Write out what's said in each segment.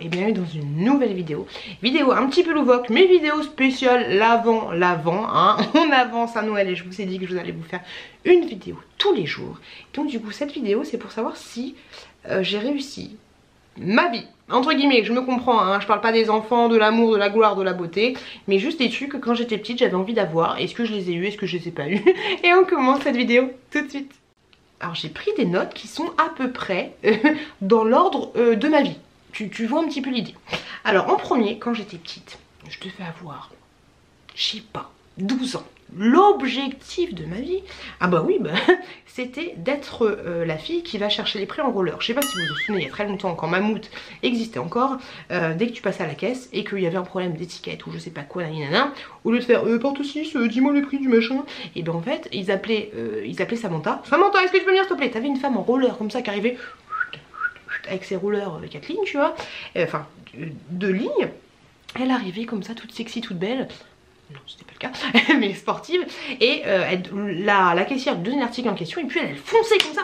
et bienvenue dans une nouvelle vidéo. Vidéo un petit peu loufoque, mais vidéo spéciale l'avant, hein. On avance à Noël et je vous ai dit que je allais vous faire une vidéo tous les jours. Donc du coup cette vidéo c'est pour savoir si j'ai réussi ma vie, entre guillemets, je me comprends, hein, je parle pas des enfants, de l'amour, de la gloire, de la beauté, mais juste des trucs que quand j'étais petite j'avais envie d'avoir. Est-ce que je les ai eu, est-ce que je les ai pas eu? Et on commence cette vidéo tout de suite. Alors j'ai pris des notes qui sont à peu près dans l'ordre de ma vie. Tu vois un petit peu l'idée. Alors en premier, quand j'étais petite, je devais avoir, je sais pas, 12 ans. L'objectif de ma vie, ah bah oui, c'était d'être la fille qui va chercher les prix en roller. Je sais pas si vous vous souvenez, il y a très longtemps, quand Mammouth existait encore, dès que tu passais à la caisse et qu'il y avait un problème d'étiquette ou je sais pas quoi, nanana, au lieu de faire porte 6, dis-moi le prix du machin, et ben en fait, ils appelaient Samantha. Samantha, est-ce que tu peux venir s'il te plaît? T'avais une femme en roller comme ça qui arrivait avec ses rollers 4 lignes, tu vois, enfin 2 lignes. Elle arrivait comme ça, toute sexy, toute belle. Non, c'était pas le cas, mais sportive. Et la caissière donnait l'article en question et puis elle fonçait comme ça,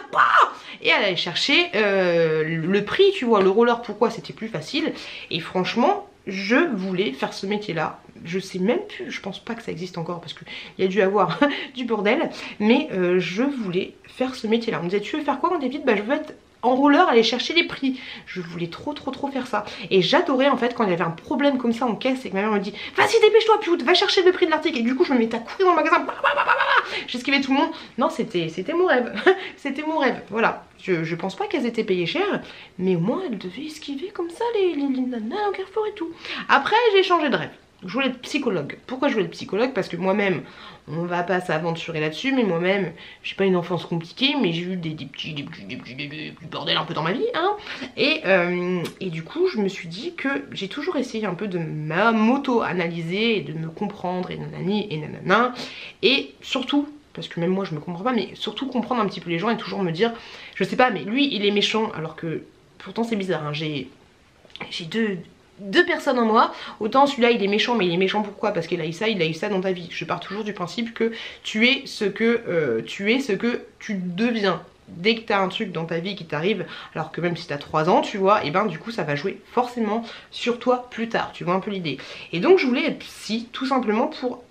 et elle allait chercher le prix, tu vois, le roller. Pourquoi? C'était plus facile. Et franchement, je voulais faire ce métier-là. Je sais même plus, je pense pas que ça existe encore parce qu'il y a dû avoir du bordel. Mais je voulais faire ce métier-là. On me disait, tu veux faire quoi quand t'es petite? Bah je veux être en roller, aller chercher les prix. Je voulais trop faire ça. Et j'adorais en fait quand il y avait un problème comme ça en caisse et que ma mère me dit vas-y dépêche-toi Piout, va chercher le prix de l'article. Et du coup je me mettais à courir dans le magasin, j'esquivais tout le monde. Non, c'était mon rêve. C'était mon rêve, voilà. Je pense pas qu'elles étaient payées cher, mais au moins elles devaient esquiver comme ça les nanas au Carrefour et tout. Après j'ai changé de rêve. Je voulais être psychologue. Pourquoi je voulais être psychologue? Parce que moi-même, on va pas s'aventurer là-dessus, mais moi-même, j'ai pas une enfance compliquée, mais j'ai eu des petits bordels un peu dans ma vie, hein. Et du coup, je me suis dit que j'ai toujours essayé un peu de m'auto-analyser et de me comprendre, et nanani, et nanana. Et surtout, parce que même moi je me comprends pas, mais surtout comprendre un petit peu les gens et toujours me dire, je sais pas, mais lui il est méchant, alors que pourtant c'est bizarre, hein, j'ai deux personnes en moi. Autant celui-là il est méchant, mais il est méchant pourquoi? Parce qu'il a eu ça dans ta vie. Je pars toujours du principe que tu es ce que tu deviens. Dès que tu as un truc dans ta vie qui t'arrive, alors que même si tu as 3 ans, tu vois, et ben du coup ça va jouer forcément sur toi plus tard, tu vois un peu l'idée. Et donc je voulais être psy tout simplement pour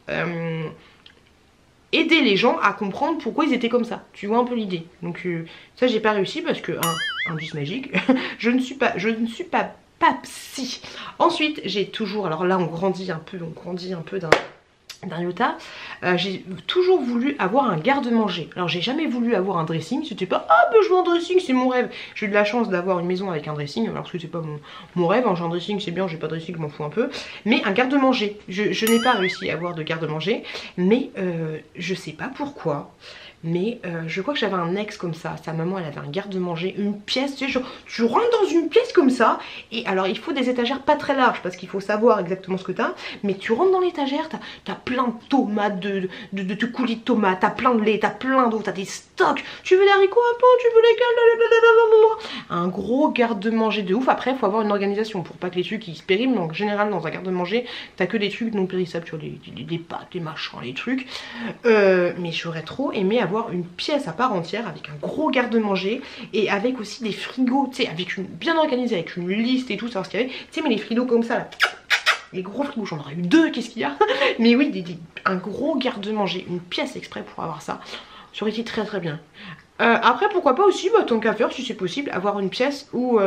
aider les gens à comprendre pourquoi ils étaient comme ça, tu vois un peu l'idée. Donc ça j'ai pas réussi parce que, indice magique, je ne suis pas psy. Ensuite j'ai toujours, alors là on grandit un peu d'un iota, j'ai toujours voulu avoir un garde-manger. Alors j'ai jamais voulu avoir un dressing, c'était pas je veux un dressing, c'est mon rêve. J'ai eu de la chance d'avoir une maison avec un dressing, alors que c'est pas mon rêve, hein. J'ai un dressing c'est bien, j'ai pas de dressing, je m'en fous un peu. Mais un garde-manger, je n'ai pas réussi à avoir de garde-manger, mais je sais pas pourquoi. Mais je crois que j'avais un ex comme ça, sa maman elle avait un garde-manger, une pièce, tu sais, genre, tu rentres dans une pièce comme ça, et alors il faut des étagères pas très larges parce qu'il faut savoir exactement ce que t'as, mais tu rentres dans l'étagère, t'as plein de tomates, de coulis de tomates, t'as plein de lait, t'as plein d'eau, t'as des stocks, tu veux les haricots à pain, tu veux lesquels, un gros garde-manger de ouf. Après il faut avoir une organisation pour pas que les trucs ils se périment, donc en général dans un garde-manger t'as que des trucs non périssables, tu vois, des pâtes, des machins, les trucs, mais j'aurais trop aimé avoir une pièce à part entière avec un gros garde-manger et avec aussi des frigos, tu sais, avec bien organisé, avec une liste et tout, savoir ce qu'il y avait, tu sais, mais les frigos comme ça là, les gros frigos, j'en aurais eu 2, qu'est-ce qu'il y a? Mais oui, un gros garde-manger, une pièce exprès pour avoir ça, ça aurait été très bien. Après pourquoi pas aussi, tant qu'à faire, si c'est possible, avoir une pièce où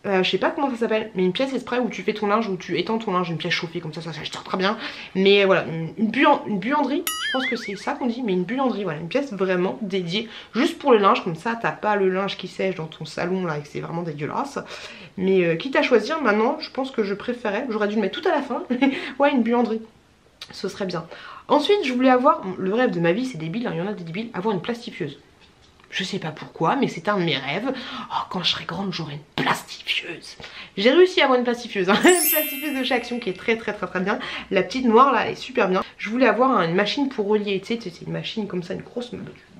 je sais pas comment ça s'appelle, mais une pièce exprès où tu fais ton linge, où tu étends ton linge, une pièce chauffée comme ça je tire très bien. Mais voilà, une buanderie, je pense que c'est ça qu'on dit, mais une buanderie, voilà, une pièce vraiment dédiée juste pour le linge, comme ça t'as pas le linge qui sèche dans ton salon là et que c'est vraiment dégueulasse. Mais quitte à choisir, maintenant je pense que je préférais, j'aurais dû le mettre tout à la fin, ouais, une buanderie, ce serait bien. Ensuite je voulais avoir, le rêve de ma vie c'est débile, hein, il y en a des débiles, avoir une plastifieuse. Je sais pas pourquoi, mais c'est un de mes rêves. Quand je serai grande, j'aurai une plastifieuse. J'ai réussi à avoir une plastifieuse, hein. Une plastifieuse de chez Action qui est très bien. La petite noire là, elle est super bien. Je voulais avoir une machine pour relier, tu sais, c'est une machine comme ça, une grosse,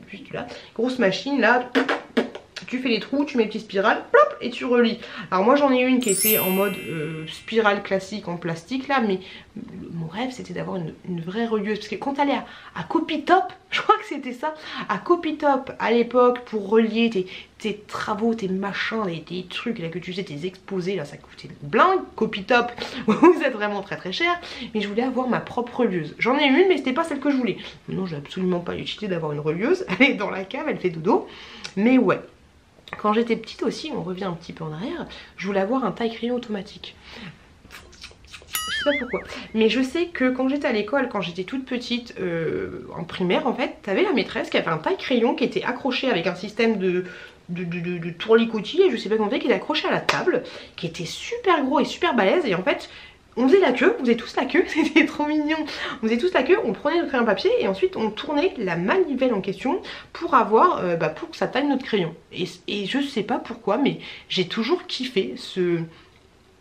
juste là, grosse machine là. tu fais les trous, tu mets les petites spirales, plop, et tu relis. Alors moi j'en ai une qui était en mode spirale classique en plastique là, mais mon rêve c'était d'avoir une vraie relieuse. Parce que quand t'allais à Copytop, je crois que c'était ça, à Copytop à l'époque pour relier tes travaux, tes machins, tes trucs là que tu faisais, tes exposés là, ça coûtait une blinde. Copytop, vous êtes vraiment très très cher. Mais je voulais avoir ma propre relieuse. J'en ai une mais c'était pas celle que je voulais. Non, j'ai absolument pas l'utilité d'avoir une relieuse. Elle est dans la cave, elle fait dodo. Mais ouais. Quand j'étais petite aussi, on revient un petit peu en arrière, je voulais avoir un taille-crayon automatique. Je sais pas pourquoi. Mais je sais que quand j'étais à l'école, quand j'étais toute petite, en primaire en fait, t'avais la maîtresse qui avait un taille-crayon qui était accroché avec un système de tourlicotis, et je sais pas comment on fait, qui était accroché à la table, qui était super gros et super balèze, et en fait... on faisait la queue, on faisait tous la queue, c'était trop mignon. On faisait tous la queue, on prenait notre crayon papier et ensuite on tournait la manivelle en question pour avoir, pour que ça taille notre crayon. Et je sais pas pourquoi, mais j'ai toujours kiffé ce...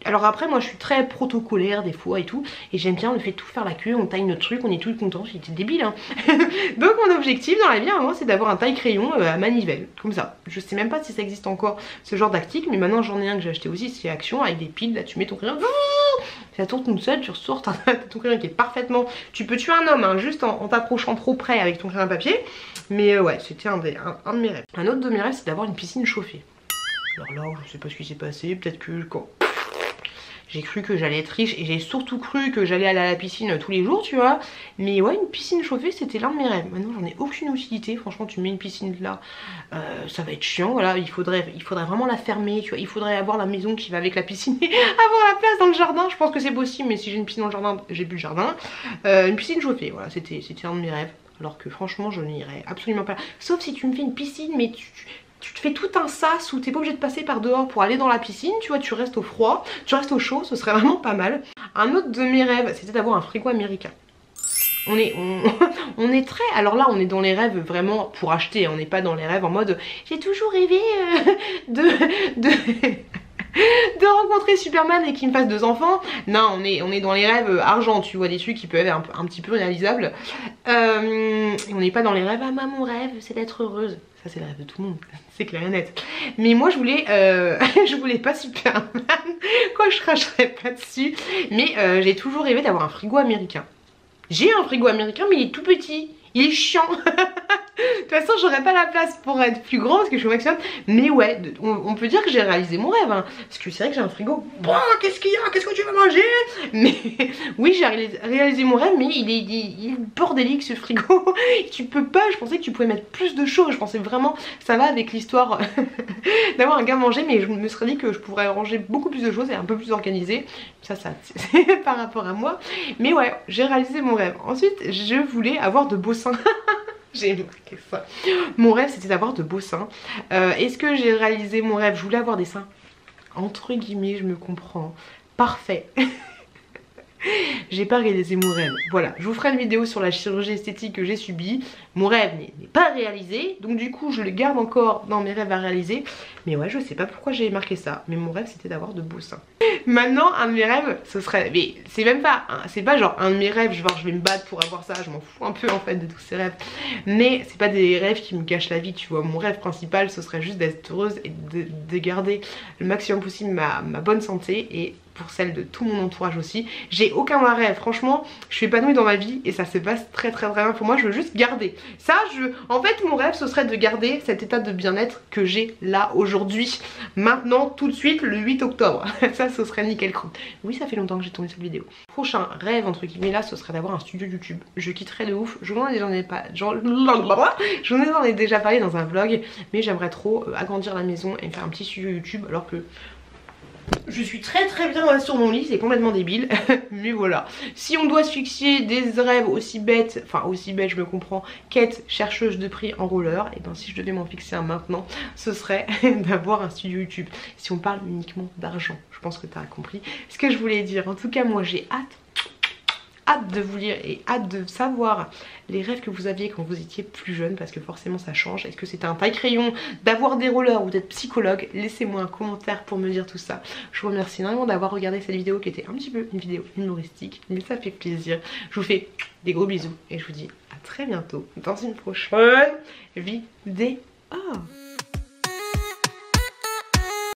Alors après moi je suis très protocolaire des fois et tout, et j'aime bien le fait de tout faire la queue, on taille notre truc, on est tout content, c'était débile hein. Donc mon objectif dans la vie vraiment c'est d'avoir un taille crayon à manivelle, comme ça. Je sais même pas si ça existe encore ce genre d'article, mais maintenant j'en ai un que j'ai acheté aussi, c'est Action, avec des piles, là tu mets ton crayon, ça tourne toute seule, tu ressors ton crayon qui est parfaitement... Tu peux tuer un homme hein, juste en t'approchant trop près avec ton crayon papier, mais ouais c'était un de mes rêves. Un autre de mes rêves c'est d'avoir une piscine chauffée. Alors là je sais pas ce qui s'est passé, peut-être que quand... j'ai cru que j'allais être riche et j'ai surtout cru que j'allais aller à la piscine tous les jours, tu vois. Mais ouais, une piscine chauffée, c'était l'un de mes rêves. Maintenant, j'en ai aucune utilité. Franchement, tu mets une piscine là, ça va être chiant. Voilà, il faudrait vraiment la fermer, tu vois. Il faudrait avoir la maison qui va avec la piscine et avoir la place dans le jardin. Je pense que c'est possible, mais si j'ai une piscine dans le jardin, j'ai plus le jardin. Une piscine chauffée, voilà, c'était un de mes rêves. Alors que franchement, je n'irais absolument pas. Sauf si tu me fais une piscine, mais tu te fais tout un sas où t'es pas obligé de passer par dehors pour aller dans la piscine, tu vois, tu restes au froid, tu restes au chaud, ce serait vraiment pas mal. Un autre de mes rêves, c'était d'avoir un frigo américain. On est très... Alors là, on est dans les rêves vraiment pour acheter, on n'est pas dans les rêves en mode j'ai toujours rêvé de rencontrer Superman et qu'il me fasse 2 enfants. Non, on est dans les rêves argent, tu vois, des trucs qui peuvent être un petit peu réalisables. Et on n'est pas dans les rêves, ah moi mon rêve c'est d'être heureuse. Ça c'est le rêve de tout le monde, c'est clair et net. Mais moi je voulais, je voulais pas Superman, quoi je cracherais pas dessus. Mais j'ai toujours rêvé d'avoir un frigo américain. J'ai un frigo américain mais il est tout petit, il est chiant. De toute façon j'aurais pas la place pour être plus grand parce que je suis au maximum. Mais ouais, on peut dire que j'ai réalisé mon rêve hein. Parce que c'est vrai que j'ai un frigo. Bon, qu'est-ce qu'il y a? Qu'est-ce que tu veux manger? Mais oui, j'ai réalisé mon rêve, mais il est bordélique ce frigo. Tu peux pas, je pensais que tu pouvais mettre plus de choses. Je pensais vraiment ça va avec l'histoire d'avoir un garde-manger, mais je me serais dit que je pourrais ranger beaucoup plus de choses et un peu plus organisé. Ça c'est par rapport à moi. Mais ouais, j'ai réalisé mon rêve. Ensuite je voulais avoir de beaux seins. J'ai marqué ça. Mon rêve c'était d'avoir de beaux seins. Est-ce que j'ai réalisé mon rêve? Je voulais avoir des seins entre guillemets, je me comprends, parfait. J'ai pas réalisé mon rêve. Voilà, je vous ferai une vidéo sur la chirurgie esthétique que j'ai subie. Mon rêve n'est pas réalisé, donc du coup je le garde encore dans mes rêves à réaliser. Mais ouais, je sais pas pourquoi j'ai marqué ça, mais mon rêve c'était d'avoir de beaux seins. Maintenant, un de mes rêves, ce serait... Mais c'est même pas... c'est pas genre un de mes rêves, genre je vais me battre pour avoir ça, je m'en fous un peu en fait de tous ces rêves. Mais c'est pas des rêves qui me gâchent la vie, tu vois. Mon rêve principal, ce serait juste d'être heureuse et de garder le maximum possible ma bonne santé et pour celle de tout mon entourage aussi. J'ai aucun rêve, franchement, je suis épanouie dans ma vie et ça se passe très bien pour moi. Je veux juste garder ça. En fait, mon rêve, ce serait de garder cet état de bien-être que j'ai là aujourd'hui, maintenant, tout de suite, le 8 octobre. Ça, ce serait nickel chrome. Oui, ça fait longtemps que j'ai tourné cette vidéo. Prochain rêve, entre guillemets, là, ce serait d'avoir un studio YouTube. Je quitterais de ouf. J'en ai déjà parlé dans un vlog, mais j'aimerais trop agrandir la maison et faire un petit studio YouTube, alors que je suis très bien sur mon lit, c'est complètement débile. Mais voilà, si on doit se fixer des rêves aussi bêtes, enfin aussi bêtes je me comprends, quête chercheuse de prix en roller, et ben si je devais m'en fixer un maintenant, ce serait d'avoir un studio YouTube. Si on parle uniquement d'argent, je pense que tu as compris ce que je voulais dire. En tout cas moi j'ai hâte de vous lire et hâte de savoir les rêves que vous aviez quand vous étiez plus jeune, parce que forcément ça change. Est-ce que c'était un taille-crayon, d'avoir des rollers ou d'être psychologue? Laissez-moi un commentaire pour me dire tout ça. Je vous remercie énormément d'avoir regardé cette vidéo qui était un petit peu une vidéo humoristique, mais ça fait plaisir. Je vous fais des gros bisous et je vous dis à très bientôt dans une prochaine vidéo.